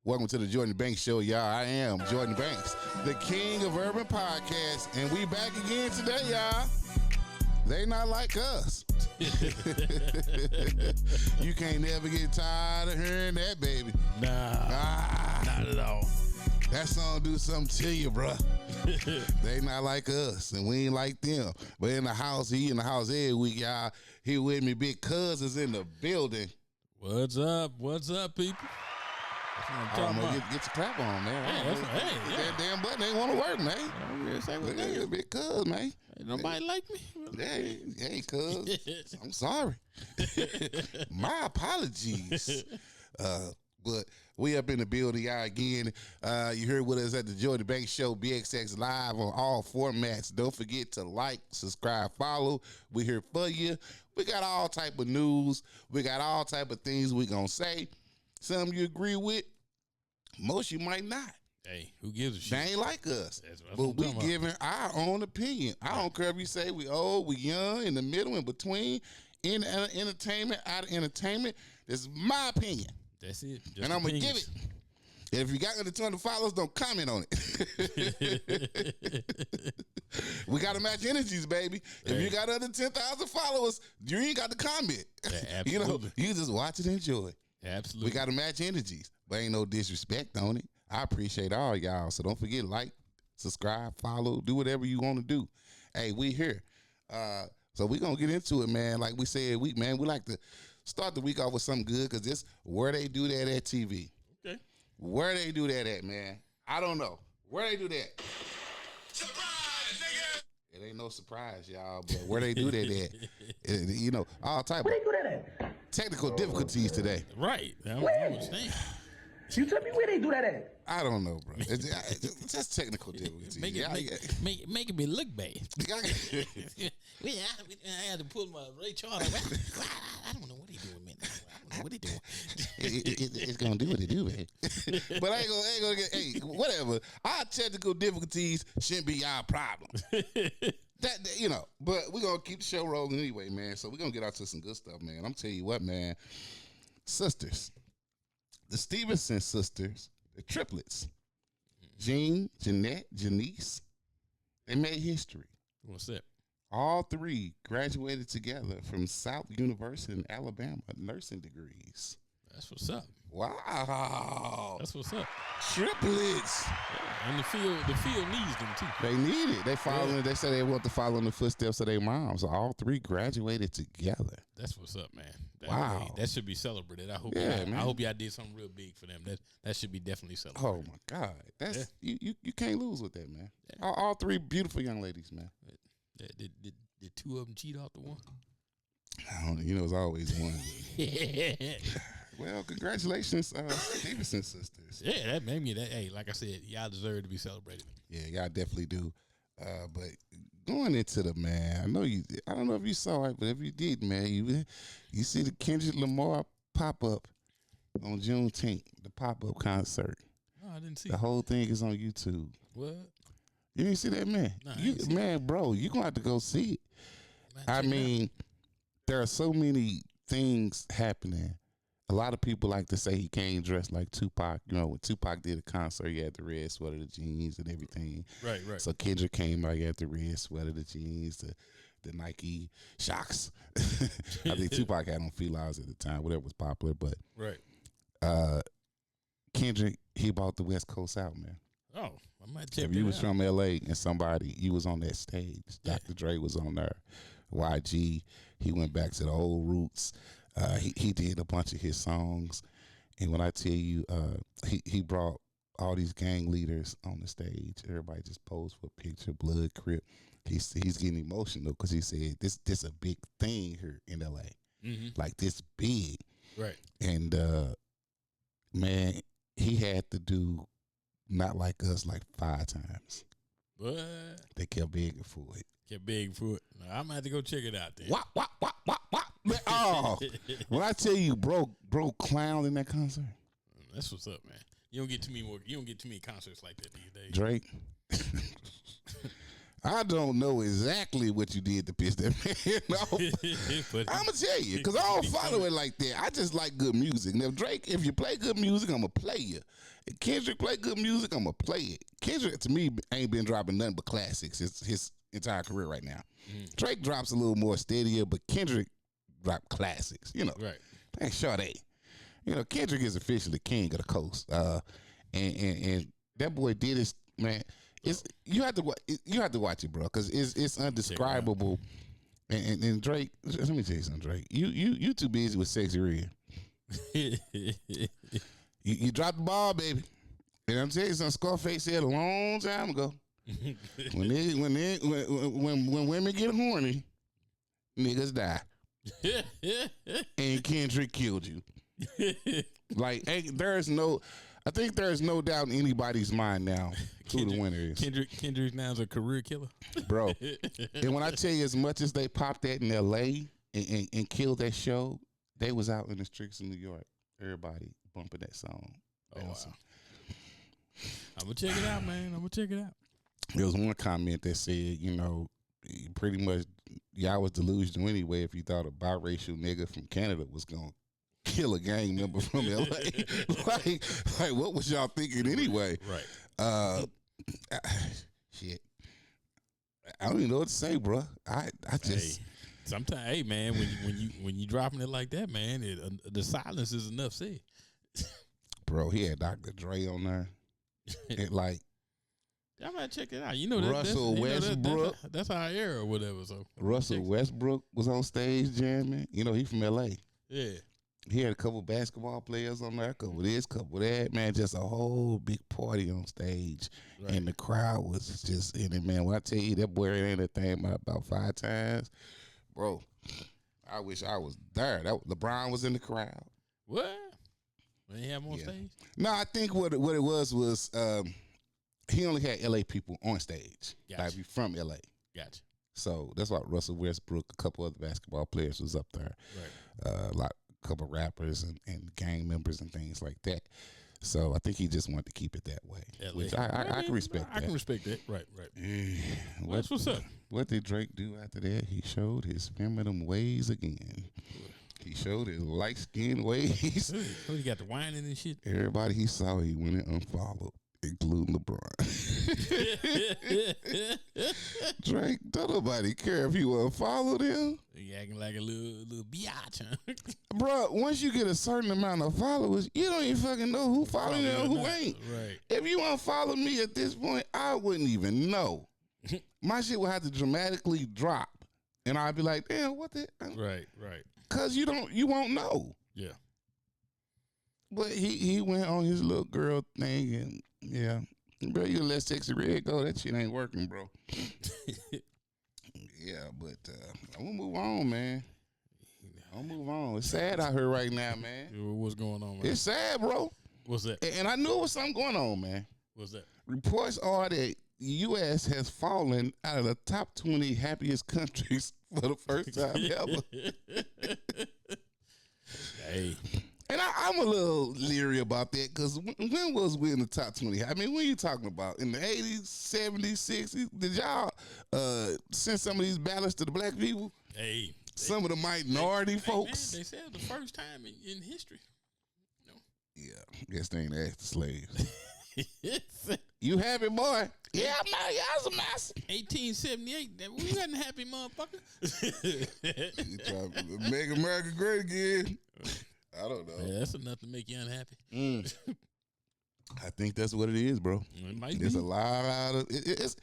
Welcome to the Jordan Bankxx Show, y'all. I am Jordan Bankxx, the king of urban podcasts, and we back again today, y'all. They not like us. You can't never get tired of hearing that, baby. Nah, not at all. That song do something to you, bruh. They not like us, and we ain't like them. But in the house, he in the house every week, y'all. He with me, big cuz is in the building. What's up? What's up, people? Get your clap on, man. That damn button ain't want to work, man. Big cuz, man. Ain't nobody like me. Hey, cuz. I'm sorry. My apologies. But we up in the building, y'all, again. You heard with us at the Jordan Bankxx Show, Bankxx live on all formats. Don't forget to like, subscribe, follow. We here for you. We got all type of news. We got all type of things we gonna say. Some you agree with, most you might not. Hey, who gives a shit? They ain't like us. That's but we giving our own opinion. I don't care if you say we old, we young, in the middle, in between, in entertainment, out of entertainment. This is my opinion. That's it. Just and I'm going to give it. And if you got under 200 followers, don't comment on it. We got to match energies, baby. If you got under 10,000 followers, you ain't got to comment. Yeah, absolutely. You just watch it and enjoy. Absolutely. We got to match energies, but ain't no disrespect on it. I appreciate all y'all. So don't forget, like, subscribe, follow, do whatever you want to do. Hey, we here. So we going to get into it, man. Like we said, we like to start the week off with something good because this where they do that at TV. Okay. Where they do that at, man? I don't know. Where they do that? Surprise, nigga! It ain't no surprise, y'all, but where they do that at? All type Where they do that at? technical difficulties today. Right. I understand. You tell me where they do that at? I don't know, bro. It's just technical difficulties. Making me look bad. I had to pull my Ray Charles. I don't know what he doing, man. I don't know what he doing. It's gonna do what it do, man. But I ain't gonna get. Hey, whatever. Our technical difficulties shouldn't be our problem. But we're gonna keep the show rolling anyway, man. So we're gonna get out to some good stuff, man. I'm telling you what, man. Sisters. The Stevenson sisters, the triplets, Jean, Jeanette, Janice, they made history. What's that? All three graduated together from South University in Alabama, nursing degrees. That's what's up. Wow. That's what's up. Triplets. Yeah. And the field needs them too. They need it. They following. They say they want to follow in the footsteps of their moms. So all three graduated together. That's what's up, man. Wow. That should be celebrated. I hope y'all did something real big for them. That should be definitely celebrated. Oh my God. That's you can't lose with that, man. Yeah. All three beautiful young ladies, man. Did two of them cheat off the one? I don't know. It's always one. Well, congratulations, Stevenson sisters. Yeah, that made me that. Hey, like I said, y'all deserve to be celebrated. Yeah, y'all definitely do. But going into the man, I don't know if you saw it, but if you did, man, you see the Kendrick Lamar pop up on Juneteenth, the pop up concert. No, I didn't see the whole thing is on YouTube. What? You didn't see that, man? Nah, bro, you gonna have to go see it. I mean, there are so many things happening. A lot of people like to say he came dressed like Tupac. When Tupac did a concert, he had the red sweater, the jeans, and everything. Right. So Kendrick came out, he had the red sweater, the jeans, the Nike Shocks. I think Tupac had on Feli's at the time, whatever was popular. But right. Kendrick, he bought the West Coast out, man. Oh, I might check. If you was from LA and you was on that stage, Dr. Dre was on there. YG, he went back to the old roots. He did a bunch of his songs, and when I tell you, he brought all these gang leaders on the stage. Everybody just posed for a picture. Blood Crip. He's getting emotional because he said this a big thing here in LA, like this big, right? And man, he had to do Not Like Us like 5 times. What? They kept begging for it. Now, I'm gonna have to go check it out then. Wop. Oh, when I tell you, bro, clown in that concert. That's what's up, man. You don't get too many concerts like that these days. Drake. I don't know exactly what you did to piss that man off. I'm gonna tell you, cause I don't follow it like that. I just like good music. Now Drake, if you play good music, I'm gonna play you. If Kendrick play good music, I'm gonna play it. Kendrick to me ain't been dropping nothing but classics his entire career right now. Drake drops a little more steadier, but Kendrick drop classics. You know, right? Thanks, Sade. You know, Kendrick is officially king of the coast. And that boy did his man. It's you have to watch it, bro, because it's undescribable. And Drake, let me tell you something, Drake. You too busy with Sexy Red. you dropped the ball, baby. And I'm telling you something. Scarface said a long time ago. when women get horny, niggas die. And Kendrick killed you. Like, I think there's no doubt in anybody's mind now who the winner is. Kendrick now is a career killer, bro. And when I tell you, as much as they popped that in L.A. and killed that show, they was out in the streets of New York. Everybody bumping that song. Oh, wow. I'm gonna check it out, man. I'm gonna check it out. There was one comment that said, you know, pretty much y'all was delusional anyway if you thought a biracial nigga from Canada was gonna kill a gang member from LA. like what was y'all thinking anyway? Right. Shit. I don't even know what to say, bro. I just sometimes, hey man, when you dropping it like that, man, the silence is enough said. Bro, he had Dr. Dre on there. And like, y'all might check it out. You know that Russell Westbrook. That's our era or whatever. So Russell Westbrook was on stage jamming. You know, he from LA. Yeah. He had a couple basketball players on there, a couple this, couple that. Man, just a whole big party on stage. Right. And the crowd was just in it, man. When I tell you that boy ran that thing about 5 times, bro, I wish I was there. LeBron was in the crowd. What? When he have him on stage? No, I think what it was he only had LA people on stage. Gotcha. Like from LA. Gotcha. So that's why Russell Westbrook, a couple other basketball players was up there. Right. A couple rappers and gang members and things like that. So I think he just wanted to keep it that way. Which I can respect that. I can respect that. Right. Yeah. What's up? What did Drake do after that? He showed his feminine ways again. He showed his light-skinned ways. He got the whining and shit. Everybody he saw, he went and unfollowed, including LeBron. Drake, don't nobody care if you unfollowed him. He acting like a little biatch, huh? Bro, once you get a certain amount of followers, you don't even fucking know who following you and who ain't. Right. If you unfollow me at this point, I wouldn't even know. My shit would have to dramatically drop. And I'd be like, damn, what the? Right. Cause you won't know. Yeah. But he went on his little girl thing and yeah. Bro, you let Sexy Red go. That shit ain't working, bro. Yeah, but I'm gonna move on, man. I'm gonna move on. It's sad out here right now, man. What's going on, man? It's sad, bro. What's that? And I knew there was something going on, man. What's that? Reports are that U.S. has fallen out of the top 20 happiest countries for the first time ever. Hey. And I'm a little leery about that because when was we in the top 20? I mean, when you talking about? In the 80s, 70s, 60s? Did y'all send some of these ballots to the black people? Hey. Some of the minority folks? Man, they said the first time in history. You know? Yeah, guess they ain't asked the slaves. You happy, boy? Yeah, I'm not. Yeah, I was a mess. 1878. We wasn't happy, motherfucker. You trying to make America great again? I don't know. Yeah, that's enough to make you unhappy. I think that's what it is, bro. It might There's be. a lot of it's.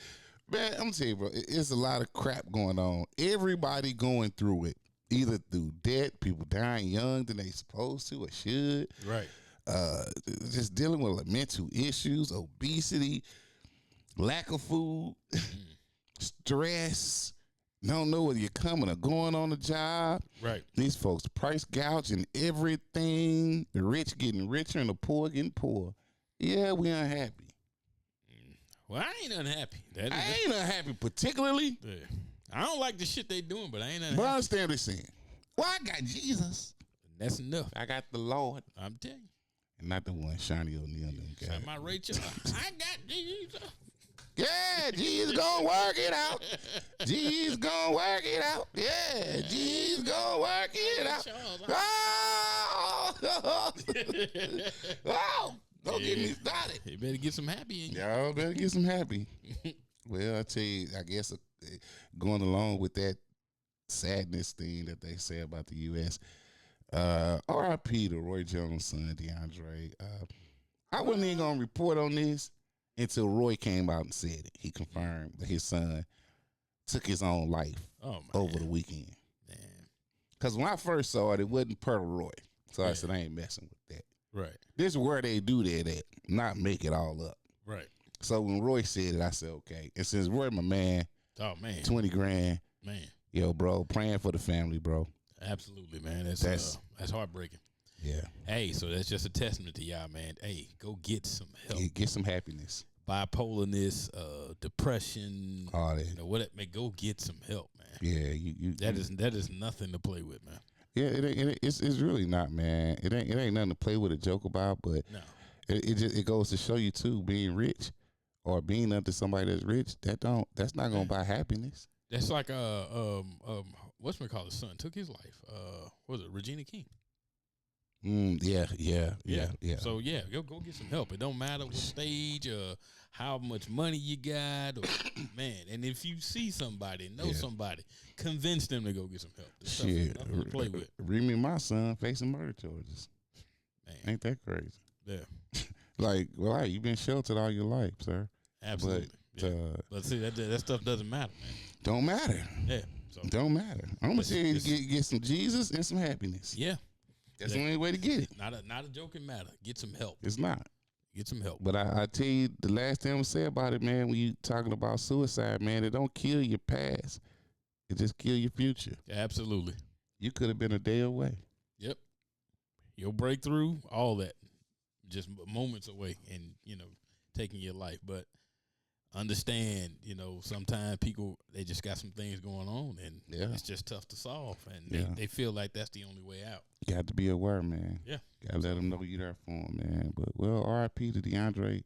Man, I'm gonna tell you, bro. It's a lot of crap going on. Everybody going through it, either through debt, people dying young than they supposed to or should. Right. Just dealing with mental issues, obesity, lack of food, stress. Don't know whether you're coming or going on the job. Right. These folks price gouging everything. The rich getting richer and the poor getting poor. Yeah, we unhappy. Well, I ain't unhappy. I ain't unhappy particularly. Yeah. I don't like the shit they doing, but I ain't unhappy. But I understand what they're saying. Well, I got Jesus. That's enough. I got the Lord. I'm telling you. And not the one Shiny O'Neal them guys. My Rachel. I got Jesus. Yeah, G's gonna work it out. G's gonna work it out. Yeah, G's gonna work it out. Oh, oh, don't get me started. You better get some happy in you. Y'all better get some happy. Well, I tell you, I guess going along with that sadness thing that they say about the U.S., R.I.P. to Roy Jones' son, DeAndre. I wasn't even going to report on this until Roy came out and said it. He confirmed that his son took his own life over the weekend. Man. Because when I first saw it, it wasn't per Roy. So I said, I ain't messing with that. Right. This is where they do that at, not make it all up. Right. So when Roy said it, I said, okay. And since Roy, my man, oh man, 20 grand, man, yo, bro, praying for the family, bro. Absolutely, man. That's heartbreaking. Yeah. Hey, so that's just a testament to y'all, man. Hey, go get some help. Get some happiness. Bipolarness, depression, All that. You know, what? Man, go get some help, man. Yeah, That is nothing to play with, man. Yeah, it's really not, man. It ain't nothing to play with a joke about, but No. It goes to show you too, being rich or being under somebody that's rich, that's not gonna buy happiness. That's like what's-my-caller's son took his life. What was it Regina King? Yeah. So go get some help. It don't matter what stage or how much money you got, or man. And if you see somebody, somebody, convince them to go get some help. This stuff is Shit, nothing to play with. Remy, my son facing murder charges. Man. Ain't that crazy? Yeah. Like, well, you've been sheltered all your life, sir. Absolutely. But see, that stuff doesn't matter, man. Don't matter. Yeah. So don't matter. I'm gonna tell you to get some Jesus and some happiness. Yeah. That's the only way to get it. Not a joking matter. Get some help. It's not. Get some help. But I tell you, the last thing I'm gonna say about it, man, when you talking about suicide, man, it don't kill your past. It just kill your future. Absolutely. You could have been a day away. Yep. Your breakthrough, all that, just moments away, and taking your life. But understand, sometimes people, they just got some things going on, and it's just tough to solve, and they feel like that's the only way out. You got to be aware, man. Yeah. Got to let them know you're there for them, man. But, well, R.I.P. to DeAndre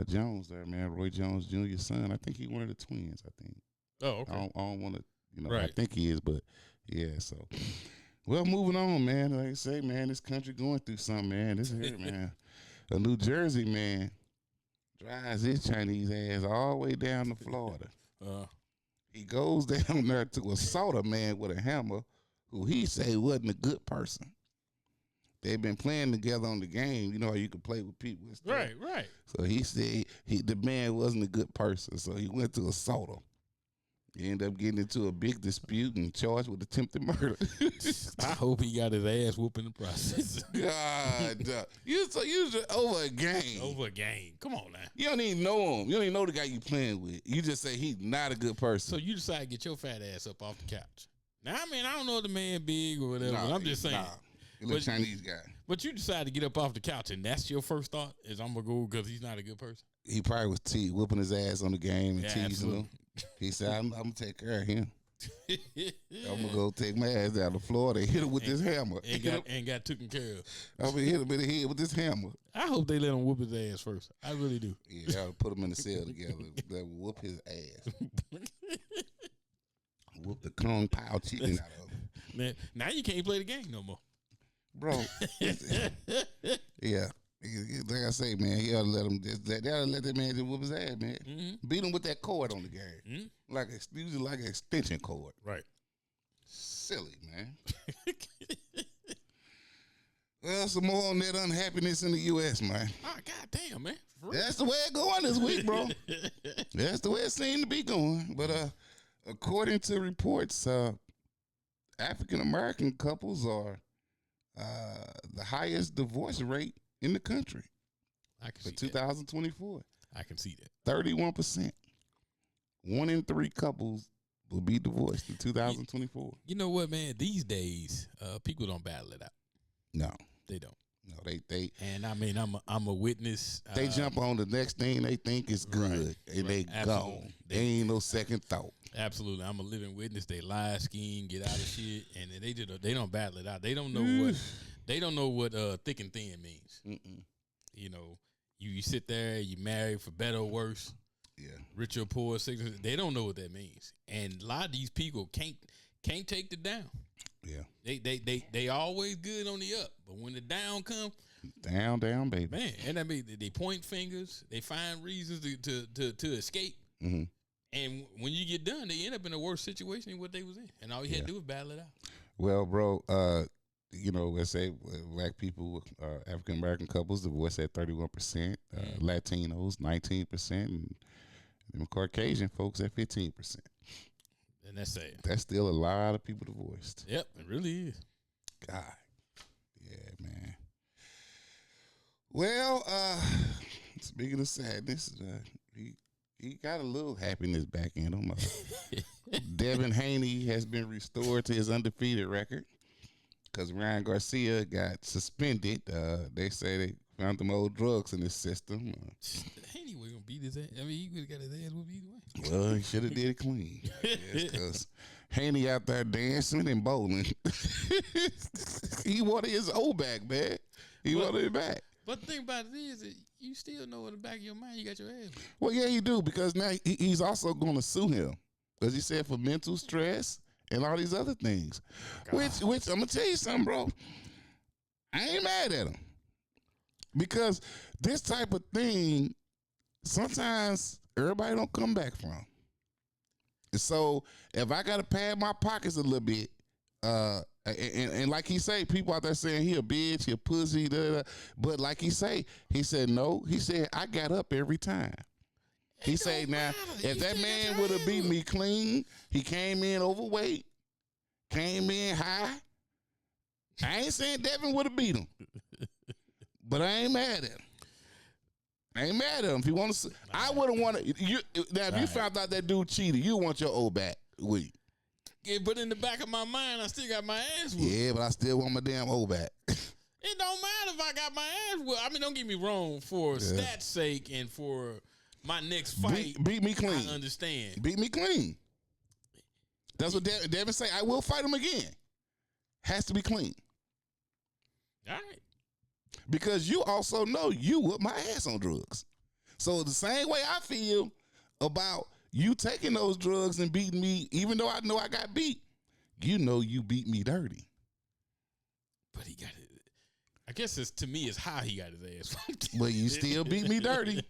Jones there, man. Roy Jones Jr.'s son. I think he one of the twins, I think. Oh, okay. I don't want to, right. I think he is, but, yeah, so. Well, moving on, man. Like I say, man, this country going through something, man. This here, man. A New Jersey man drives his Chinese ass all the way down to Florida. He goes down there to assault a man with a hammer who he say wasn't a good person. They've been playing together on the game. You know how you can play with people and stuff. Right. So he said the man wasn't a good person, so he went to assault him. He ended up getting into a big dispute and charged with attempted murder. I hope he got his ass whooped in the process. God, you just over a game. Over a game. Come on now. You don't even know him. You don't even know the guy you playing with. You just say he's not a good person. So you decide to get your fat ass up off the couch. Now, I mean, I don't know if the man big or whatever. Nah, I'm just saying. He look Chinese guy. But you decide to get up off the couch, and that's your first thought is I'm going to go because he's not a good person? He probably was whooping his ass on the game and teasing absolutely. him. He said, I'm going to take care of him. I'm going to go take my ass down to Florida and hit him with this hammer. And got taken care of. I'm going to hit him in the head with this hammer. I hope they let him whoop his ass first. I really do. Yeah, y'all put him in the cell together. They will whoop his ass. Whoop the Kung Pao chicken out of him. Man, now you can't play the game no more. Bro. Yeah. Like I say, man, he ought to let him they ought to let that man just whoop his ass, man. Mm-hmm. Beat him with that cord on the game. Mm-hmm. Usually like an extension cord. Right. Silly, man. Well, some more on that unhappiness in the U.S., man. Oh, goddamn, man. That's the way it's going this week, bro. That's the way it seemed to be going. But according to reports, African-American couples are the highest divorce rate in the country for 2024. I can see that. 31%. 1 in 3 couples will be divorced in 2024. You know what, man? These days, people don't battle it out. No. They don't. No, they and I mean, I'm a witness. They jump on the next thing they think is good, and they Absolutely. go. They ain't no second thought. Absolutely, I'm a living witness. They lie, scheme, get out of shit, and they don't battle it out. They don't know what thick and thin means. Mm-mm. You know, you sit there, you marry for better or worse. Yeah. Rich or poor, they don't know what that means. And a lot of these people can't take the down. Yeah. They always good on the up, but when the down comes, down, baby. Man, and I mean they point fingers, they find reasons to escape. Mm-hmm. And when you get done, they end up in a worse situation than what they was in. And all you had to do was battle it out. Well, bro, let's say black people, African American couples divorce at 31%, Latinos 19%, and Caucasian folks at 15%. And that's sad. That's still a lot of people divorced. Yep, it really is. God. Yeah, man. Well, speaking of sadness, he got a little happiness back in him. Devin Haney has been restored to his undefeated record because Ryan Garcia got suspended. They say they found them old drugs in his system. Haney was gonna beat his ass. I mean, he would have got his ass whooped either way. Well, he should have did it clean. Because Haney out there dancing and bowling. He wanted his old back, man. He wanted it back. But the thing about it is that you still know in the back of your mind you got your ass beat. Well, yeah, you do, because now he's also going to sue him, as he said, for mental stress and all these other things. Which I'm gonna tell you something, bro. I ain't mad at him, because this type of thing sometimes everybody don't come back from. So if I gotta pad my pockets a little bit, and like he say, people out there saying he a bitch, he a pussy, but like he said no. He said I got up every time. He said now if that man would have beat me clean, he came in overweight, came in high. I ain't saying Devin would have beat him, but I ain't mad at him. I ain't mad at him. If you want to, I wouldn't want to. Now, if you found out that dude cheated, you want your old back, would you? Yeah, but in the back of my mind, I still got my ass whooped. Yeah, but I still want my damn old back. It don't matter if I got my ass whooped. I mean, don't get me wrong. For stats' sake and for my next fight, beat me clean. I understand. Beat me clean. That's what Devin say. I will fight him again. Has to be clean. All right. Because you also know you whooped my ass on drugs. So the same way I feel about you taking those drugs and beating me, even though I know I got beat, you know you beat me dirty. But he got it. I guess to me, it's how he got his ass whooped. But you still beat me dirty.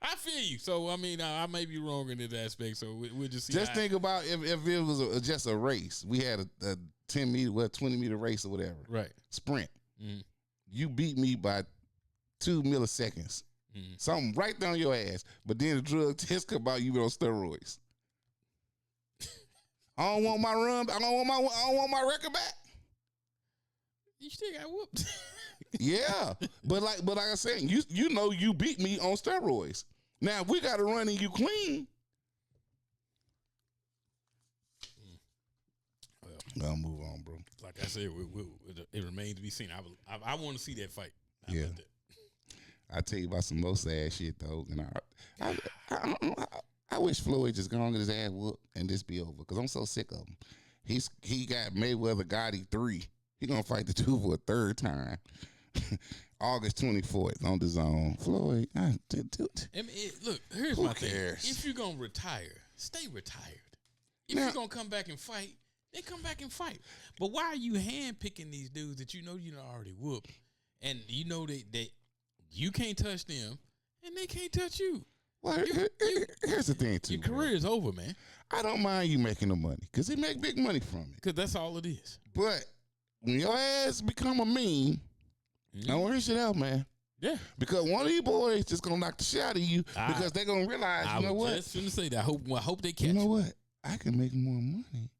I feel you. So, I mean, I may be wrong in this aspect. So, we'll just see. Just think about if it was just a race. We had a 10 meter, 20 meter race or whatever. Right. Sprint. Mm-hmm. You beat me by 2 milliseconds. Mm-hmm. Something right down your ass. But then the drug test come out, you been on steroids. I don't want my run. I don't want my record back. You still got whooped. Yeah, but like I said, you know you beat me on steroids. Now if we got to run and you clean. Well, I'll move on, bro. Like I said, it remains to be seen. I want to see that fight. How yeah, about that? I tell you about some more sad shit though, and I wish Floyd just gonna get his ass whooped and this be over, because I'm so sick of him. He got Mayweather Gotti 3. He gonna fight the two for a third time. August 24th on the zone. Floyd, look, here's my thing. Cares? If you're gonna retire, stay retired. If Now, you're gonna come back and fight, then come back and fight. But why are you handpicking these dudes that you know you done already whooped, and you know that you can't touch them, and they can't touch you? Well, here's the thing too. Your career is over, man. I don't mind you making the money, because he make big money from it. Because that's all it is. But when your ass become a meme, I want to shit out, man. Yeah. Because one of these boys just gonna knock the shit out of you, because they're gonna realize, you know what? I was just gonna say that. I hope they catch you know what? I can make more money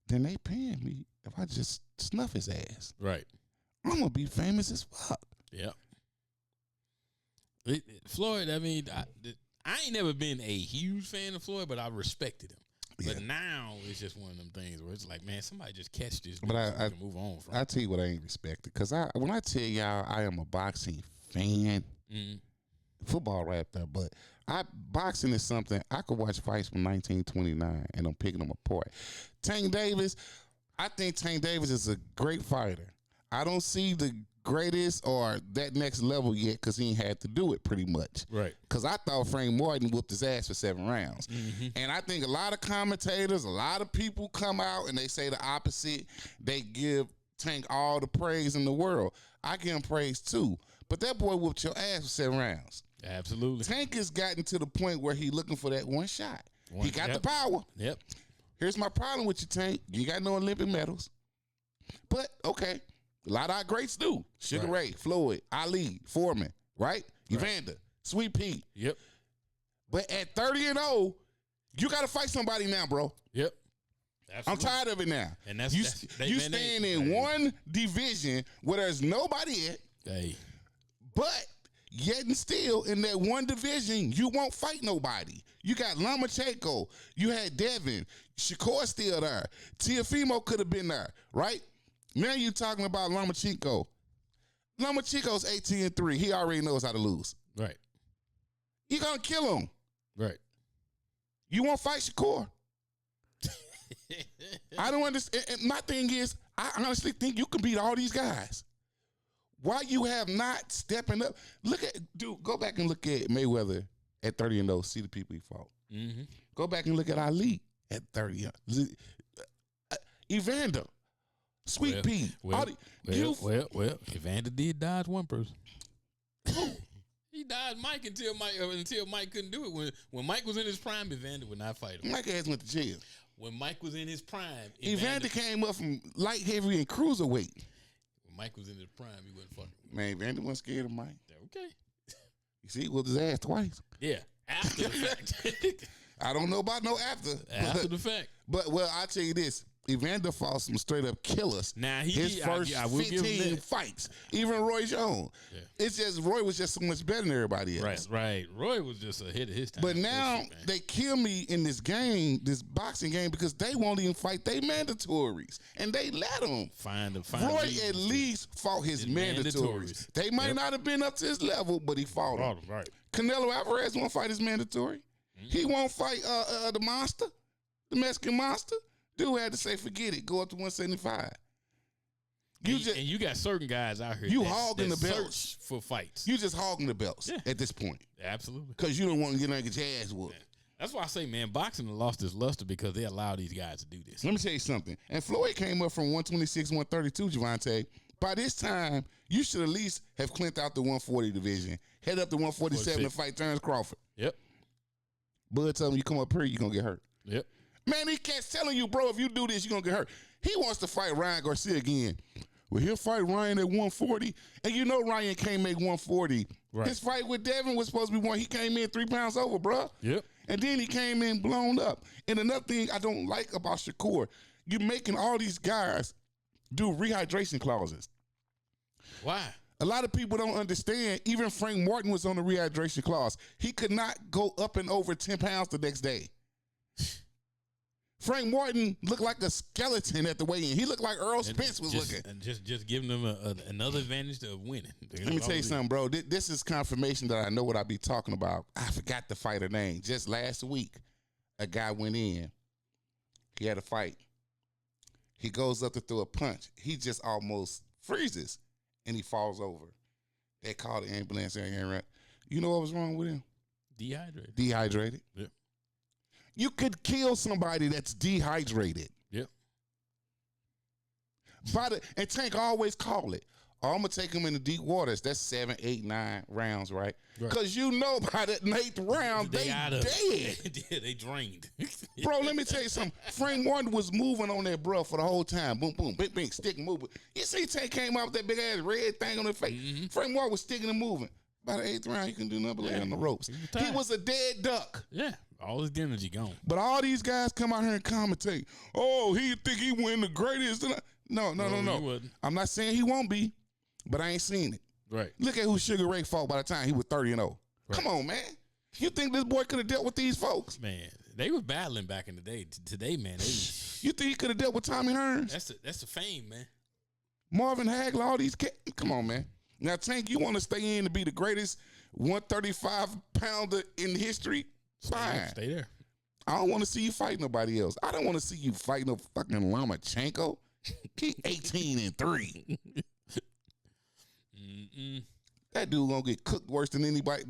than they paying me if I just snuff his ass. Right. I'm gonna be famous as fuck. Yep. Floyd, I mean, I ain't never been a huge fan of Floyd, but I respected him. Yeah. But now it's just one of them things where it's like, man, somebody just catch this. But so we can move on from. I tell you what I ain't respected, because when I tell y'all I am a boxing fan, football right there, but boxing is something I could watch fights from 1929 and I'm picking them apart. Tank Davis, I think Tank Davis is a great fighter. I don't see the greatest or that next level yet because he ain't had to do it pretty much. Right. Because I thought Frank Martin whooped his ass for 7 rounds. And I think a lot of commentators, a lot of people come out and they say the opposite. They give Tank all the praise in the world. I give him praise too. But that boy whooped your ass for 7 rounds. Absolutely. Tank has gotten to the point where he looking for that one shot. He got the power. Yep. Here's my problem with you, Tank. You got no Olympic medals. But, okay, a lot of our greats do. Sugar Ray, Floyd, Ali, Foreman, right? Evander, Sweet Pete. Yep. But at 30-0, you got to fight somebody now, bro. Yep. Absolutely. I'm tired of it now. And that's you they stand in one division where there's nobody at. Hey. But yet and still, in that one division, you won't fight nobody. You got Lomachenko. You had Devin. Shakur still there. Teofimo could have been there, right? Now you talking about Lomachenko. Lomachenko's 18-3. He already knows how to lose. Right. You gonna kill him. Right. You won't fight Shakur. I don't understand. And my thing is, I honestly think you can beat all these guys. Why you have not stepping up? Go back and look at Mayweather at 30-0. See the people he fought. Mm-hmm. Go back and look at Ali at 30. Evander, Sweet Pea. Well, Evander did dodge one person. He dodged Mike until Mike couldn't do it. When Mike was in his prime, Evander would not fight him. Mike ass went to jail. When Mike was in his prime, Evander came up from light heavy and cruiserweight. When Mike was in his prime, he wasn't fucking. Man, Evander wasn't scared of Mike. Okay. You see, he whooped his ass twice. Yeah, after the fact. I don't know about no after. After the fact. But, I'll tell you this. Evander fought some straight up killers. Now his first 15 fights, even Roy Jones. Yeah. It's just Roy was just so much better than everybody else. Right. Roy was just ahead of his time. But now they kill me in this game, this boxing game, because they won't even fight they mandatories, and they let them. Roy at least fought his mandatories. They might not have been up to his level, but he fought them. Right. Canelo Alvarez won't fight his mandatory. Mm-hmm. He won't fight the monster, the Mexican monster. Dude had to say, forget it, go up to 175. And you got certain guys out here. You hogging the belts for fights. You just hogging the belts at this point. Absolutely. Because you don't want to get your ass whooped. Yeah. That's why I say, man, boxing lost its luster because they allow these guys to do this. Let me tell you something. And Floyd came up from 126, 132, Javante. By this time, you should at least have clinked out the 140 division, head up to 147 to fight Terrence Crawford. Yep. Bud told him you come up here, you're going to get hurt. Yep. Man, he kept telling you, bro, if you do this, you're going to get hurt. He wants to fight Ryan Garcia again. Well, he'll fight Ryan at 140. And you know Ryan can't make 140. Right. His fight with Devin was supposed to be one. He came in 3 pounds over, bro. Yep. And then he came in blown up. And another thing I don't like about Shakur, you're making all these guys do rehydration clauses. Why? A lot of people don't understand. Even Frank Martin was on the rehydration clause. He could not go up and over 10 pounds the next day. Frank Martin looked like a skeleton at the weigh-in. He looked like Earl Spence was looking. And just giving them another advantage of winning. Let me tell you something, bro. This is confirmation that I know what I be talking about. I forgot the fighter name. Just last week, a guy went in. He had a fight. He goes up to throw a punch. He just almost freezes, and he falls over. They called the ambulance. You know what was wrong with him? Dehydrated. Yeah. You could kill somebody that's dehydrated. Yep. And Tank always call it. Oh, I'm going to take him in the deep waters. That's 7, 8, 9 rounds, right? Because you know by the 8th round, they dead. Yeah, they drained. Bro, let me tell you something. Frank Martin was moving on that bro for the whole time. Boom, boom, bing, bing, stick, moving. You see Tank came out with that big-ass red thing on his face. Mm-hmm. Frank Martin was sticking and moving. By the 8th round, you can do nothing but lay on the ropes. He was a dead duck. Yeah. All his energy gone. But all these guys come out here and commentate. Oh, he think he win the greatest. No. I'm not saying he won't be, but I ain't seen it. Right. Look at who Sugar Ray fought by the time he was 30-0. Right. Come on, man. You think this boy could have dealt with these folks? Man, they was battling back in the day. Today, man, you think he could have dealt with Tommy Hearns? That's the fame, man. Marvin Hagler, all these cats. Come on, man. Now, Tank, you want to stay in to be the greatest 135-pounder in history? Fine. Stay there. I don't want to see you fight nobody else. I don't want to see you fight no fucking Lomachenko. He 18-3. That dude gonna get cooked worse than anybody.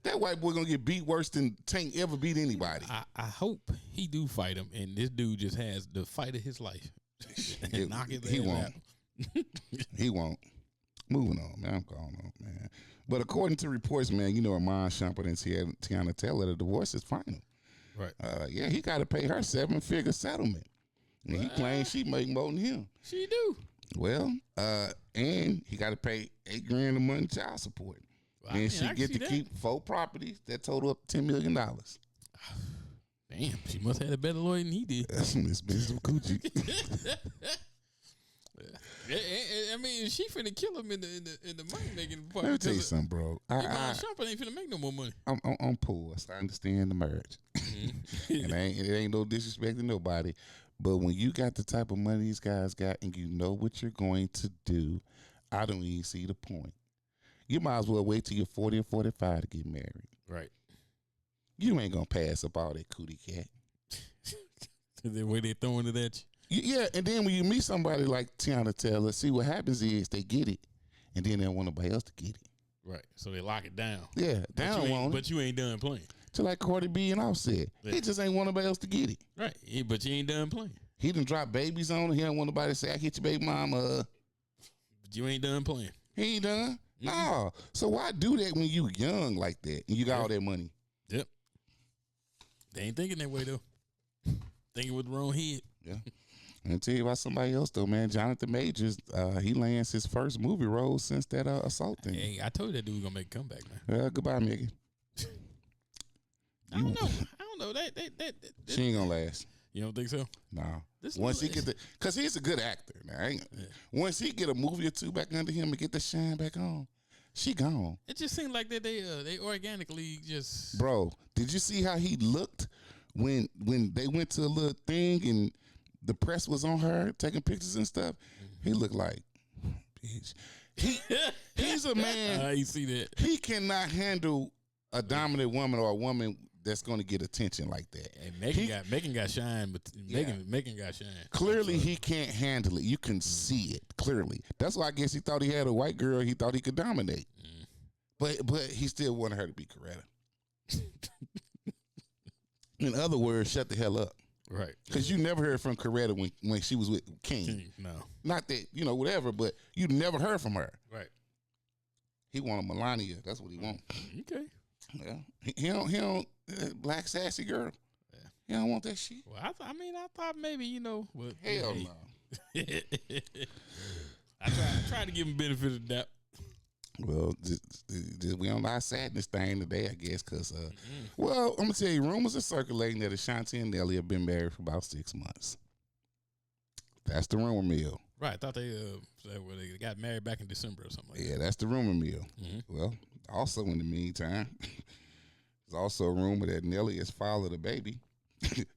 That white boy gonna get beat worse than Tank ever beat anybody. I hope he do fight him, and this dude just has the fight of his life. Knock his He ass won't. out. He won't. Moving on, man. I'm going on, man. But according to reports, man, Iman Shumpert and Tiana Taylor, the divorce is final. Right. Yeah, he got to pay her 7-figure settlement. And he claims she make more than him. She do. Well, and he got to pay $8,000 a month child support. Well, and she get to keep 4 properties that total up $10 million. Damn, she must have had a better lawyer than he did. That's some expensive coochie. I mean, she finna kill him in the money making part. Let me tell you something, bro. Shumpert ain't finna make no more money. I'm poor, so I understand the marriage, and it ain't no disrespect to nobody. But when you got the type of money these guys got, and you know what you're going to do, I don't even see the point. You might as well wait till you're 40 or 45 to get married. Right. You ain't gonna pass up all that cootie cat. The way they throwing it at you. Yeah, and then when you meet somebody like Tiana Taylor, see what happens is they get it, and then they don't want nobody else to get it. Right. So they lock it down. Yeah, But you ain't done playing. Just like Cardi B and Offset. Yeah. He just ain't want nobody else to get it. Right. Yeah, but you ain't done playing. He done dropped babies on her. He don't want nobody to say, I hit your baby mama. But you ain't done playing. He ain't done. Mm-hmm. No. So why do that when you young like that and you got all that money? Yep. They ain't thinking that way, though. Thinking with the wrong head. Yeah. I'm gonna tell you about somebody else though, man. Jonathan Majors, he lands his first movie role since that assault thing. Hey, I told you that dude was gonna make a comeback, man. Goodbye, Megan. I don't know. That She ain't gonna last. You don't think so? No. This Once he little- get cause he's a good actor. Now, once he get a movie or two back under him and get the shine back on, she gone. It just seemed like that they organically just. Bro, did you see how he looked when they went to a little thing and the press was on her taking pictures and stuff? He looked like, bitch. He's a man. I see that. He cannot handle a dominant woman or a woman that's going to get attention like that. And Megan got shine, but Megan got shine. Clearly, he can't handle it. You can see it clearly. That's why I guess he thought he had a white girl. He thought he could dominate, but he still wanted her to be Coretta. In other words, shut the hell up. Right. Because you never heard from Coretta when she was with King. No. Not that, whatever, but you never heard from her. Right. He wanted Melania. That's what he want. Okay. Yeah. He don't black sassy girl. Yeah. He don't want that shit. Well, I thought maybe Hell hey. no. I tried to give him benefit of the doubt. Well, we on our sadness thing today, I guess, because, well, I'm going to tell you, rumors are circulating that Ashanti and Nelly have been married for about 6 months. That's the rumor mill. Right. I thought they got married back in December or something like Yeah, that's the rumor mill. Mhm. Well, also in the meantime, there's also a rumor that Nelly has fathered a baby.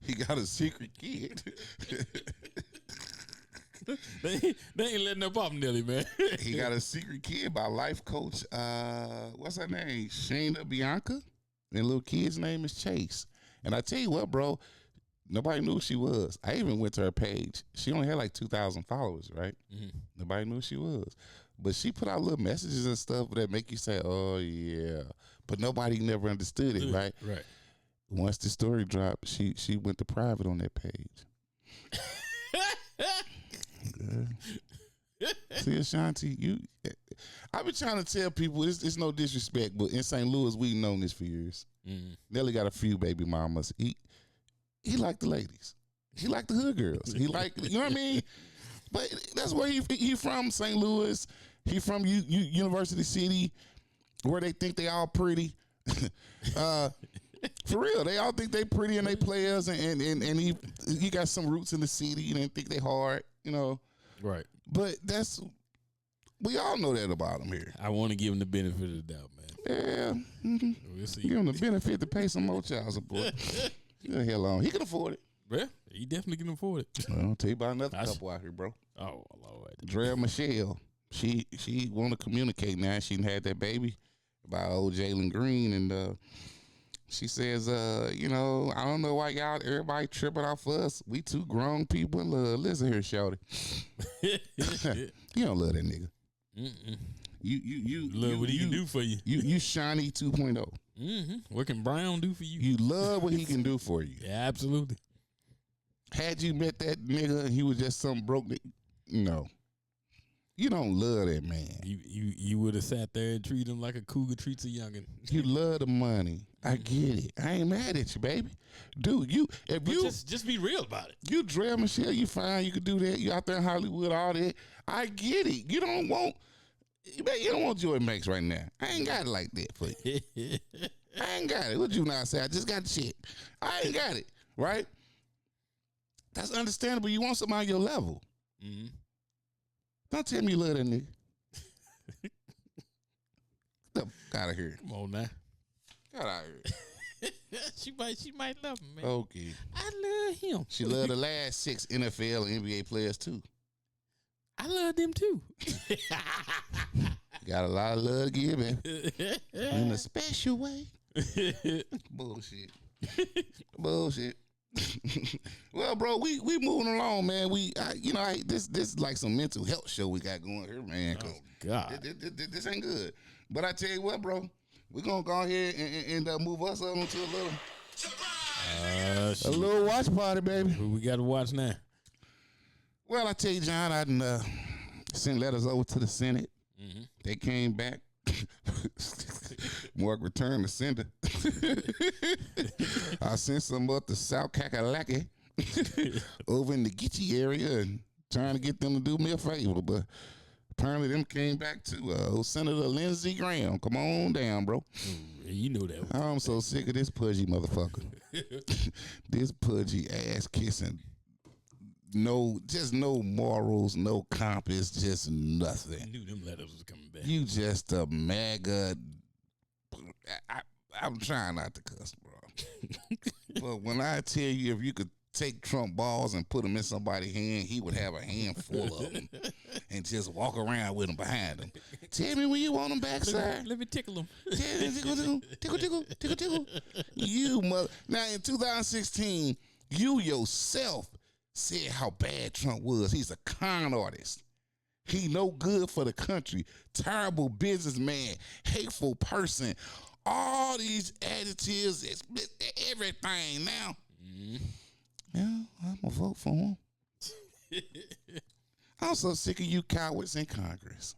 He got a secret kid. They ain't letting up off Nelly, man. He got a secret kid by life coach, what's her name? Shayna Bianca. And little kid's name is Chase. And I tell you what, bro, nobody knew who she was. I even went to her page. She only had like 2,000 followers, right? Mhm. Nobody knew who she was. But she put out little messages and stuff that make you say, oh, yeah. But nobody never understood it, right? Right. Once the story dropped, she went to private on that page. See, Ashanti, I've been trying to tell people, it's no disrespect, but in St. Louis, we've known this for years. Mhm. Nelly got a few baby mamas. He liked the ladies. He liked the hood girls. He liked, you know what I mean? But that's where he from, St. Louis. He from University City, where they think they all pretty. For real, they all think they pretty and they players, and he got some roots in the city. You didn't think they hard, Right. But we all know that about him here. I want to give him the benefit of the doubt, man. Yeah, We'll see. give him the benefit to pay some more child support. Leave the hell on. He can afford it. Yeah, he definitely can afford it. Well, I'll tell you about another couple out here, bro. Oh, Lord. Drea Michelle. She want to communicate now. She done had that baby by old Jalen Green, and she says, I don't know why everybody tripping off us. We two grown people in love. Listen here, shorty. You don't love that nigga. Mm-mm. You love what he can do for you. You shiny 2.0. Mm-hmm. What can Brown do for you? You love what he can do for you. Yeah, absolutely. Had you met that nigga and he was just some broke nigga, no. You don't love that man. You would have sat there and treated him like a cougar treats a youngin. You love the money. I get it. I ain't mad at you, baby. Dude, just be real about it. You Drea Michelle, you fine, you could do that. You out there in Hollywood, all that. I get it. You don't want Jordan Banks right now. I ain't got it like that for you. I ain't got it. What you not say? I just got the shit. I ain't got it, right? That's understandable. You want somebody on your level. Mm-hmm. Don't tell me you love that nigga. Get the fuck out of here. Come on now. Get out of here. she might love him, man. Okay. I love him. She loved the last 6 NFL and NBA players too. I love them too. Got a lot of love to give, man. In a special way. Bullshit. Bullshit. Well, bro, we moving along, man. This is like some mental health show we got going here, man. Oh God, this ain't good. But I tell you what, bro, we're gonna go ahead and move us on to a little watch party, baby. Who we got to watch now? Well, I tell you, John, I done sent letters over to the Senate. Mm-hmm. They came back. Mark returned the sender. I sent some up to South Kakalaki over in the Gitchy area and trying to get them to do me a favor, but apparently them came back to Senator Lindsey Graham. Come on down, bro. You know that. I'm so sick of this pudgy motherfucker. This pudgy ass kissing. No morals, no compass, just nothing. I knew them letters was coming back. You just a MAGA. I'm trying not to cuss, bro. But when I tell you, if you could take Trump balls and put them in somebody's hand, he would have a handful of them and just walk around with them behind him. Tell me when you want them back, sir. Let me tickle them. Tickle. You mother. Now in 2016, you yourself said how bad Trump was. He's a con artist. He no good for the country. Terrible businessman. Hateful person. All these adjectives, everything now. Mm-hmm. Yeah, I'm going to vote for him. I'm so sick of you cowards in Congress.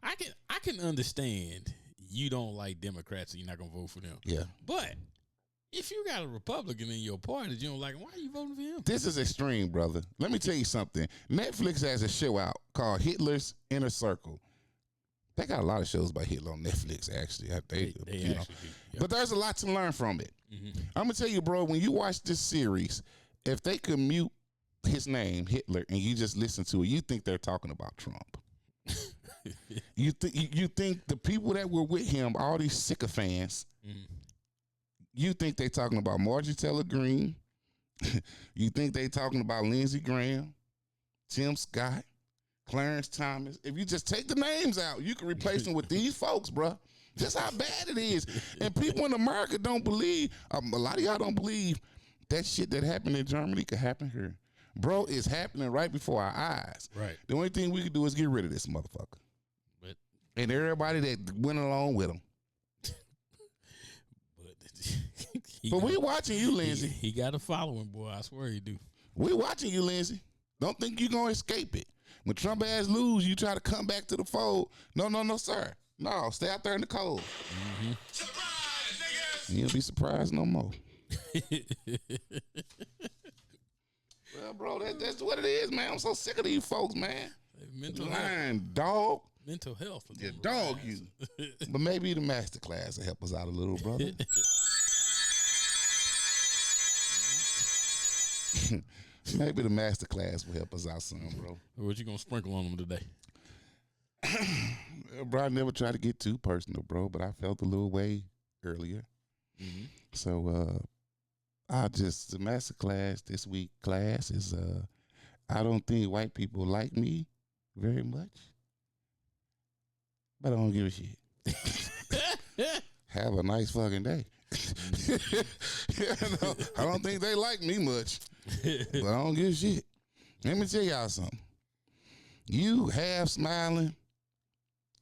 I can understand you don't like Democrats and you're not going to vote for them. Yeah. But if you got a Republican in your party that you don't like, why are you voting for him? This is extreme, brother. Let me tell you something. Netflix has a show out called Hitler's Inner Circle. They got a lot of shows by Hitler on Netflix, actually. They actually do. Yep. But there's a lot to learn from it. Mm-hmm. I'm going to tell you, bro, when you watch this series, if they could mute his name, Hitler, and you just listen to it, you think they're talking about Trump. You think the people that were with him, all these sycophants, you think they talking about Marjorie Taylor Greene. You think they talking about Lindsey Graham, Tim Scott, Clarence Thomas. If you just take the names out, you can replace them with these folks, bro. Just how bad it is. And people in America don't believe, a lot of y'all don't believe that shit that happened in Germany could happen here. Bro, it's happening right before our eyes. Right. The only thing we can do is get rid of this motherfucker. And everybody that went along with him. But we watching you, Lindsey. He got a following, boy. I swear he do. We watching you, Lindsey. Don't think you gonna escape it. When Trump ass lose, you try to come back to the fold. No, sir. No, stay out there in the cold. Mm-hmm. Surprise, niggas! You don't be surprised no more. Well, bro, that's what it is, man. I'm so sick of these folks, man. Mental Lying, dog. Mental health. Yeah, dog you. But maybe the master class will help us out a little, brother. Maybe the master class will help us out some, bro. What you gonna sprinkle on them today? Bro, I never try to get too personal, bro, but I felt a little way earlier. Mm-hmm. So the master class this week class is I don't think white people like me very much. But I don't give a shit. Have a nice fucking day. I don't think they like me much. But I don't give a shit. Let me tell y'all something. You half smiling,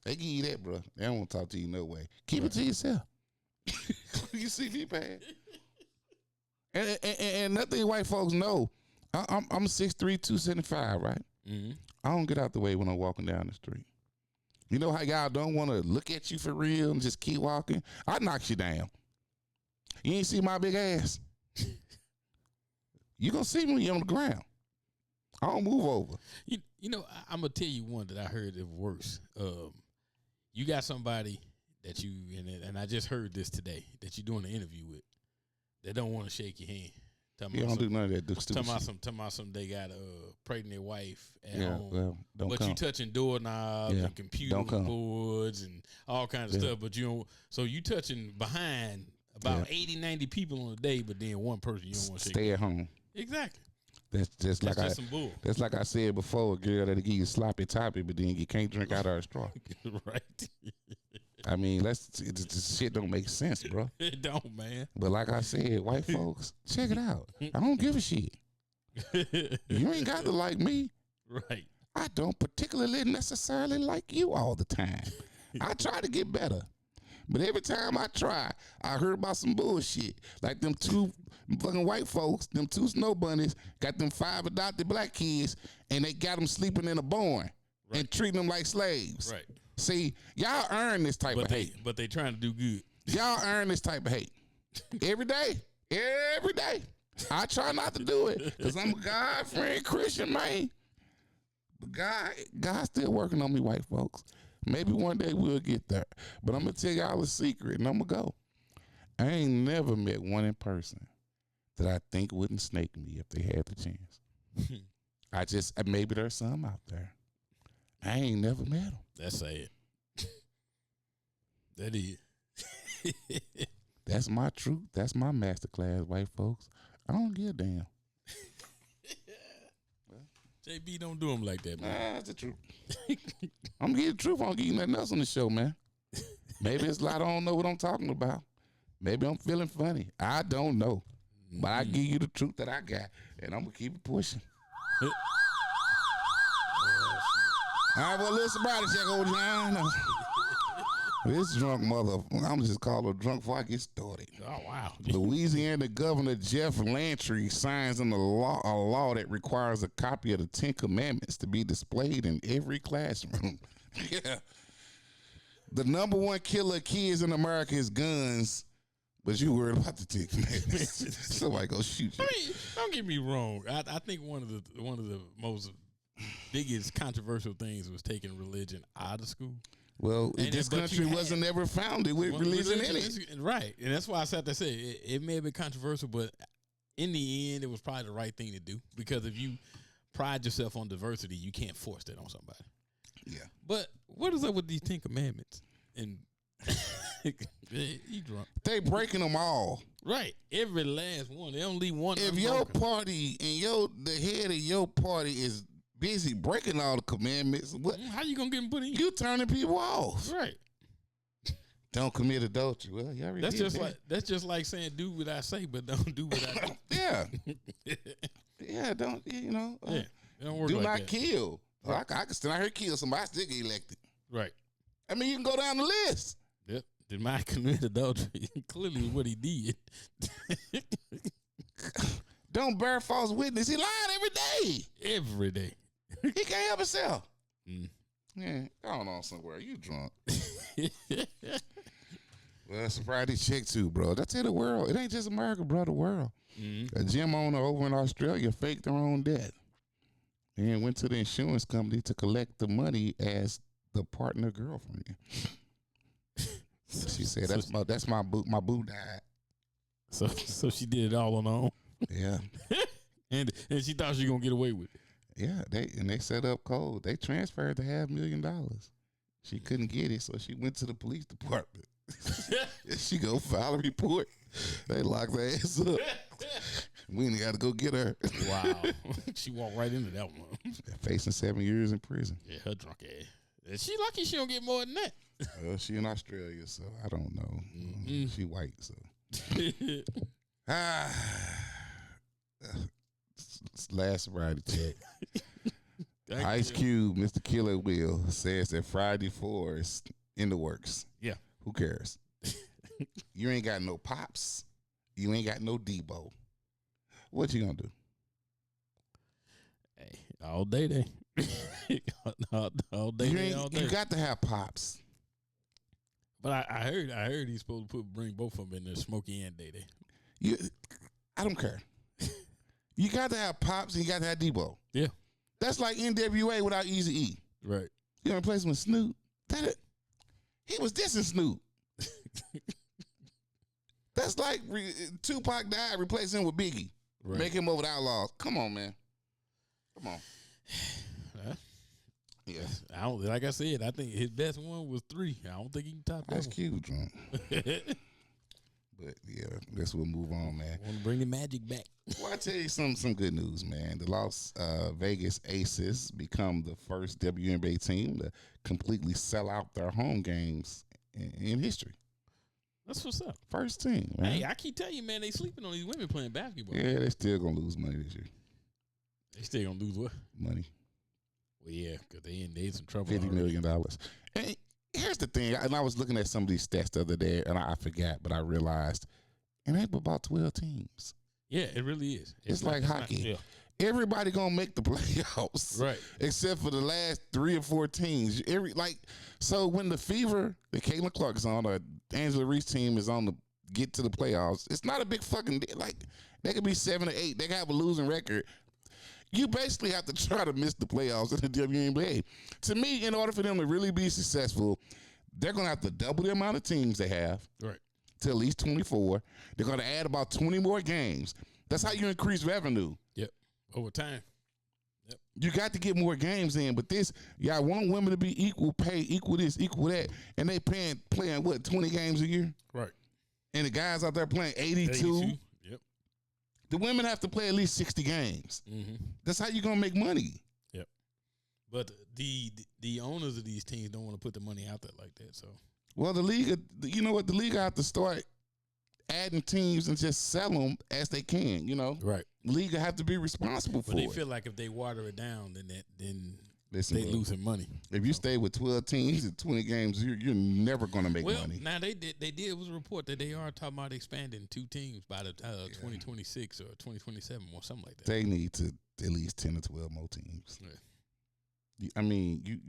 They give you that, bro. They don't want to talk to you no way. Keep it to yourself. You see me, man. And nothing white folks know. I'm 6'3", 275, right? Mm-hmm. I don't get out the way when I'm walking down the street. You know how y'all don't want to look at you for real and just keep walking? I knock you down. You ain't see my big ass. You gonna see me when you're on the ground. I don't move over. You know, I'm gonna tell you one that I heard is worse. You got somebody that you and I just heard this today that you're doing an interview with that don't want to shake your hand. You don't do none of that stupid talking about some they got pregnant wife at home. Well, don't but come. you touching doorknobs and computer boards and all kinds of stuff, but you don't. So you touching behind about 80, 90 people on a day, but then one person you don't want to stay at home. Exactly. That's just some bull. That's like I said before, a girl that'll give you sloppy toppy, but then you can't drink out of her straw. Right. I mean, this shit don't make sense, bro. It don't, man. But like I said, white folks, check it out. I don't give a shit. You ain't got to like me. Right. I don't particularly necessarily like you all the time. I try to get better. But every time I try, I heard about some bullshit. Like them two fucking white folks, them two snow bunnies, got them 5 adopted black kids, and they got them sleeping in a barn and treating them like slaves. Right. See, y'all earn this type of hate. But they trying to do good. Y'all earn this type of hate. Every day. Every day. I try not to do it because I'm a God-fearing Christian, man. But God's still working on me, white folks. Maybe one day we'll get there. But I'm going to tell y'all a secret, and I'm going to go. I ain't never met one in person that I think wouldn't snake me if they had the chance. Maybe there's some out there. I ain't never met them. That's sad. That is. That's my truth. That's my masterclass, white folks. I don't give a damn. JB, don't do him like that, man. Nah, that's the truth. I'm gonna give you the truth. I don't give you nothing else on the show, man. Maybe it's a lot I don't know what I'm talking about. Maybe I'm feeling funny. I don't know. But I give you the truth that I got, and I'm gonna keep it pushing. All right, well, listen, somebody check old John. This drunk mother, I'm just call her drunk before I get started. Oh, wow. Louisiana Governor Jeff Lantry signs into law a law that requires a copy of the 10 Commandments to be displayed in every classroom. Yeah. The number one killer of kids in America is guns, but you worried about the 10 Commandments. Somebody go shoot you. I mean, don't get me wrong. I think one of the most biggest controversial things was taking religion out of school. Well, this country wasn't ever founded with religion in it. Right. And that's why I said to say it may have been controversial, but in the end, it was probably the right thing to do. Because if you pride yourself on diversity, you can't force that on somebody. Yeah. But what is up with these 10 Commandments? And he drunk. They breaking them all. Right. Every last one. They don't leave one. If your party and the head of your party is busy breaking all the commandments, how you gonna get them put in? You turning people off. Right. Don't commit adultery. Well, you already that's just like saying do what I say, but don't do what I do. Yeah. Yeah, don't don't work do like not that. Kill. Right. I can still out here kill somebody, I still get elected. Right. I mean, you can go down the list. Yep. Did Mike commit adultery? Clearly what he did. Don't bear false witness. He lying every day. Every day. He can't help himself. Yeah, going on somewhere. You drunk. Well, it's a Friday check too, bro. That's in the world. It ain't just America, bro. The world. A gym owner over in Australia faked their own death and went to the insurance company to collect the money as the partner girlfriend. She said, "That's my boo died." So she did it all on her own. Yeah. and she thought she was gonna get away with it. Yeah, they set up cold. They transferred the $500,000. She couldn't get it, so she went to the police department. She go file a report. They locked her ass up. We ain't got to go get her. Wow. She walked right into that one. Facing 7 years in prison. Yeah, her drunk ass. She lucky she don't get more than that. Well, she in Australia, so I don't know. She white, so. Last sobriety check. Ice Cube, Mr. Killer Will, says that Friday 4 is in the works. Yeah. Who cares? You ain't got no Pops. You ain't got no Debo. What you gonna do? Hey, all day they. all day, all day. You got to have Pops. But I heard he's supposed to bring both of them in there, Smokey and Day Day. I don't care. You got to have Pops and you got to have Debo. Yeah. That's like NWA without Eazy-E. Right. You know, replace him with Snoop. He was dissing Snoop. That's like Tupac died, replace him with Biggie. Right. Make him over the Outlaws. Come on, man. Come on. Yes. I don't. Like I said, I think his best one was 3. I don't think he can top that. That's cute, drunk. But yeah, let's move on, man. Want to bring the magic back? Well, I tell you some good news, man. The Las Vegas Aces become the first WNBA team to completely sell out their home games in history. That's what's up. First team, man. Hey, I keep telling you, man, they sleeping on these women playing basketball. Yeah, they still gonna lose money this year. They still gonna lose what? Money. Well, yeah, because they in some trouble. $50 million. And here's the thing, and I was looking at some of these stats the other day, and I forgot, but I realized it ain't but about 12 teams. Yeah, it really is. It's like hockey. Everybody gonna make the playoffs, right? Except for the last 3 or 4 teams. So when the Fever, the Caitlin Clark is on, or Angela Reese team is on to get to the playoffs, it's not a big fucking deal. Like they could be 7 or 8. They could have a losing record. You basically have to try to miss the playoffs in the WNBA. To me, in order for them to really be successful, they're going to have to double the amount of teams they have to at least 24. They're going to add about 20 more games. That's how you increase revenue. Yep. Over time. Yep. You got to get more games in. But y'all want women to be equal pay, equal this, equal that, and they playing what, 20 games a year? Right. And the guys out there playing 82. Yep. The women have to play at least 60 games. Mm-hmm. That's how you're going to make money. Yep. But the owners of these teams don't want to put the money out there like that. So, well, the league, you know what? The league have to start adding teams and just sell them as they can, you know? Right. The league have to be responsible for it. But they feel like if they water it down, then Listen, they losing money. If you stay with 12 teams and 20 games, you're never going to make money. Now they did. It was a report that they are talking about expanding 2 teams by the 2026 or 2027 or something like that. They need to at least 10 or 12 more teams. Yeah. I mean,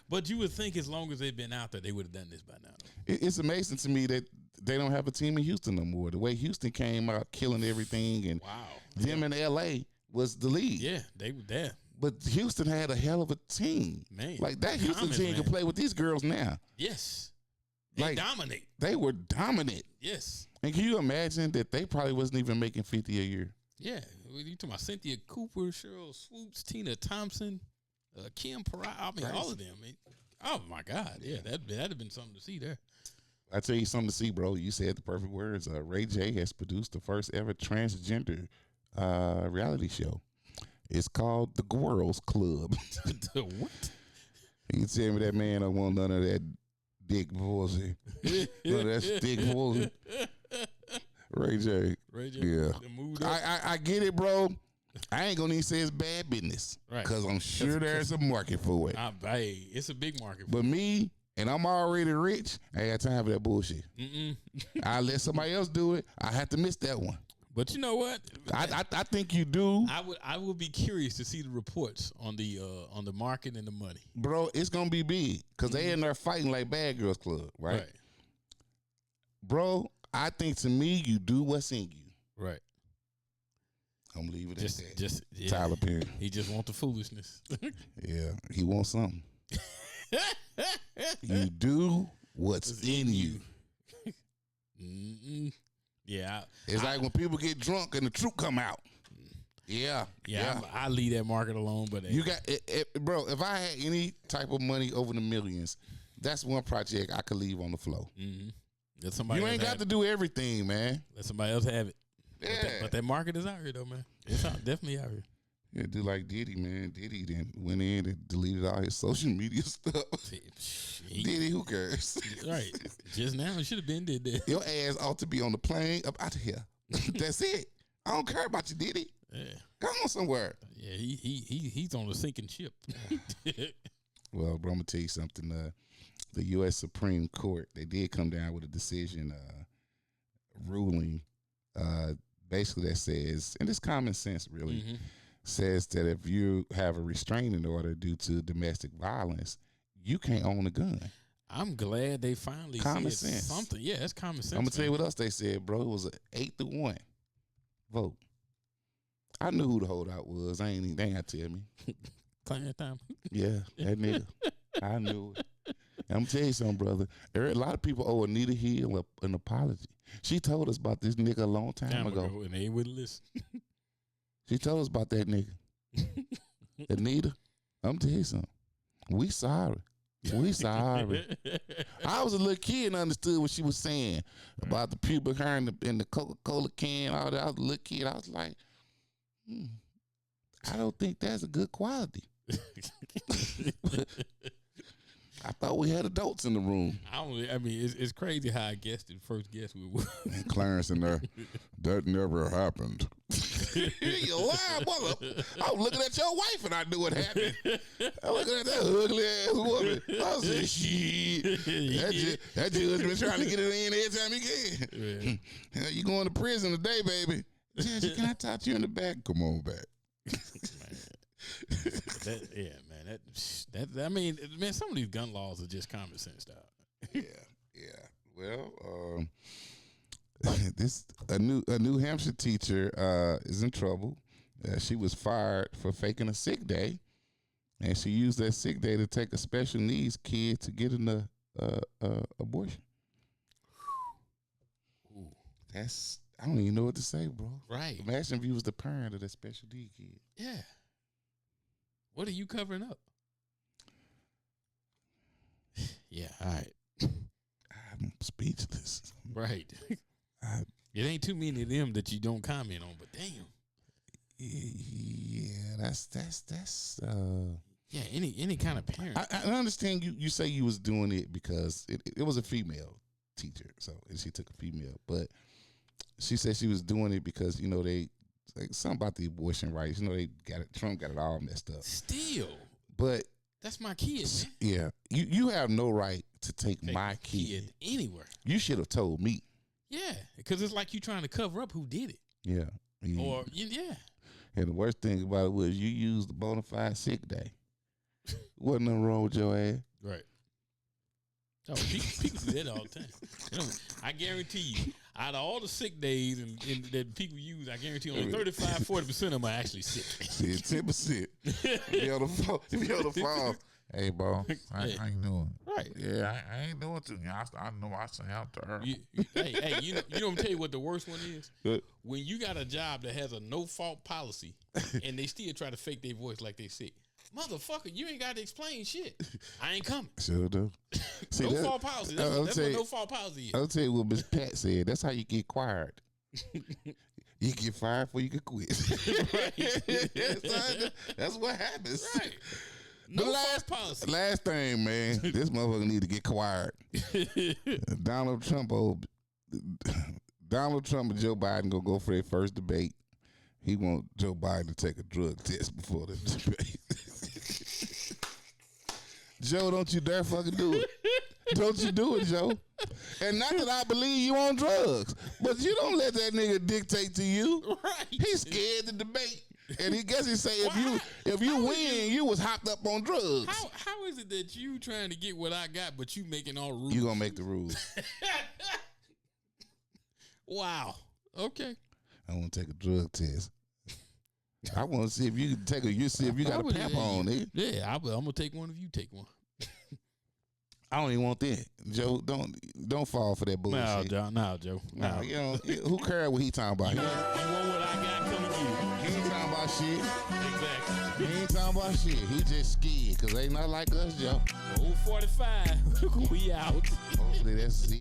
But you would think as long as they've been out there, they would have done this by now. It's amazing to me that they don't have a team in Houston no more. The way Houston came out killing everything, and them in L.A. was the lead. Yeah, they were there. But Houston had a hell of a team. Man. Like that Houston team can play with these girls now. Yes. They dominate. They were dominant. Yes. And can you imagine that they probably wasn't even making 50 a year? Yeah. You talking about Cynthia Cooper, Cheryl Swoops, Tina Thompson, Kim Pariah. I mean, all of them. Oh, my God. Yeah, that'd have been something to see there. I tell you something to see, bro. You said the perfect words. Ray J has produced the first ever transgender reality show. It's called The Girls Club. The what? You can tell me that man don't want none of that dick bullshit. None of that dick bullshit. Ray J. Yeah. I get it, bro. I ain't gonna even say it's bad business. Right. Because I'm sure there's a market for it. Hey, it's a big market for it. But me, and I'm already rich, I ain't got time for that bullshit. I let somebody else do it. I have to miss that one. But you know what? I think you do. I would be curious to see the reports on the market and the money. Bro, it's gonna be big because they in there fighting like Bad Girls Club, right? Bro, I think to me you do what's in you. Right. I'm gonna leave it at that. Just Tyler Perry. He just wants the foolishness. Yeah, he wants something. You do what's in you. Yeah, it's like when people get drunk and the truth come out. Yeah. I leave that market alone. But you got it, bro. If I had any type of money over the millions, that's one project I could leave on the floor. Mm-hmm. You ain't got to do everything, man. Let somebody else have it. Yeah, but that market is out here, though, man. It's definitely out here. Yeah, do like Diddy, man. Diddy then went in and deleted all his social media stuff. Diddy, who cares? Right. Just now, it should have been did that. Your ass ought to be on the plane up out of here. That's it. I don't care about you, Diddy. Yeah. Go on somewhere. Yeah, he's on a sinking ship. Well, bro, I'm gonna tell you something. The U.S. Supreme Court, they did come down with a decision ruling, basically that says, and it's common sense really, says that if you have a restraining order due to domestic violence, you can't own a gun. I'm glad they finally Common said sense. something. Yeah, that's common sense. I'm gonna tell you what else they said, bro. It was an 8-1 vote. I knew who the holdout was. They ain't got to tell me. Clan time. Yeah, that nigga. I knew it. I'm gonna tell you something, brother. A lot of people owe Anita Hill an apology. She told us about this nigga a long time ago. And they wouldn't listen. She told us about that nigga. Anita, I'm gonna tell you something. We sorry. We sorry. I was a little kid and understood what she was saying about the pubic hair and the Coca-Cola can, all that. I was a little kid. I was like, I don't think that's a good quality. I thought we had adults in the room. I mean, it's crazy how I guessed the first guess we were. And Clarence in there, that never happened. You lying, mother. I was looking at your wife and I knew it happened. I was looking at that ugly ass woman. I said, shit. That judge been trying to get it in every time he can. Yeah. You going to prison today, baby. Judge, can I talk to you in the back? Come on back. I mean, some of these gun laws are just common sense stuff. Yeah. Well, a New Hampshire teacher is in trouble. She was fired for faking a sick day, and she used that sick day to take a special needs kid to get an abortion. Ooh. I don't even know what to say, bro. Right. Imagine if you was the parent of that special needs kid. Yeah. What are you covering up? Yeah, all right. I'm speechless. Right. It ain't too many of them that you don't comment on, but damn. Yeah, that's yeah, any kind of parent. I understand you say you was doing it because it was a female teacher, so she took a female, but she said she was doing it because they like something about the abortion rights. They got it. Trump got it all messed up. Still, but that's my kid, man. Yeah, you have no right to take my kid anywhere. You should have told me. Yeah, because it's like you trying to cover up who did it. Yeah. Or yeah. And the worst thing about it was you used the bona fide sick day. Wasn't nothing wrong with your ass. Right. Oh, people do that all the time. I guarantee you, out of all the sick days and that people use, I guarantee only 35-40% of them are actually sick. See, 10%. If you on the phone, hey, bro, how you doing? Right. Yeah, I ain't doing too much. I know I sound to her. Hey, you know I'm tell you what the worst one is? When you got a job that has a no-fault policy and they still try to fake their voice like they sick. Motherfucker, you ain't got to explain shit. I ain't coming. Sure do. See, no fault policy. That's what no fault policy is. I'll tell you what Miss Pat said. That's how you get fired. You get fired before you can quit. That's what happens. Right. No fault policy. Last thing, man. This motherfucker need to get quiet. Donald Trump and Joe Biden gonna go for their first debate. He want Joe Biden to take a drug test before the debate. Joe, don't you dare fucking do it. Don't you do it, Joe. And not that I believe you on drugs, but you don't let that nigga dictate to you. Right. He's scared to debate. And he say if you win, you was hopped up on drugs. How is it that you trying to get what I got, but you making all rules? You gonna make the rules. Wow. Okay. I want to take a drug test. I want to see if you can take see if you got a pap on, nigga. Yeah, I'm gonna take one if you take one. I don't even want that, Joe. Don't fall for that bullshit. No, Joe. No, who cares what he talking about? You want what I got? Come and get it. He ain't talking about shit. Exactly. He ain't talking about shit. He just scared because they not like us, Joe. Old 45. We out. Hopefully that's it.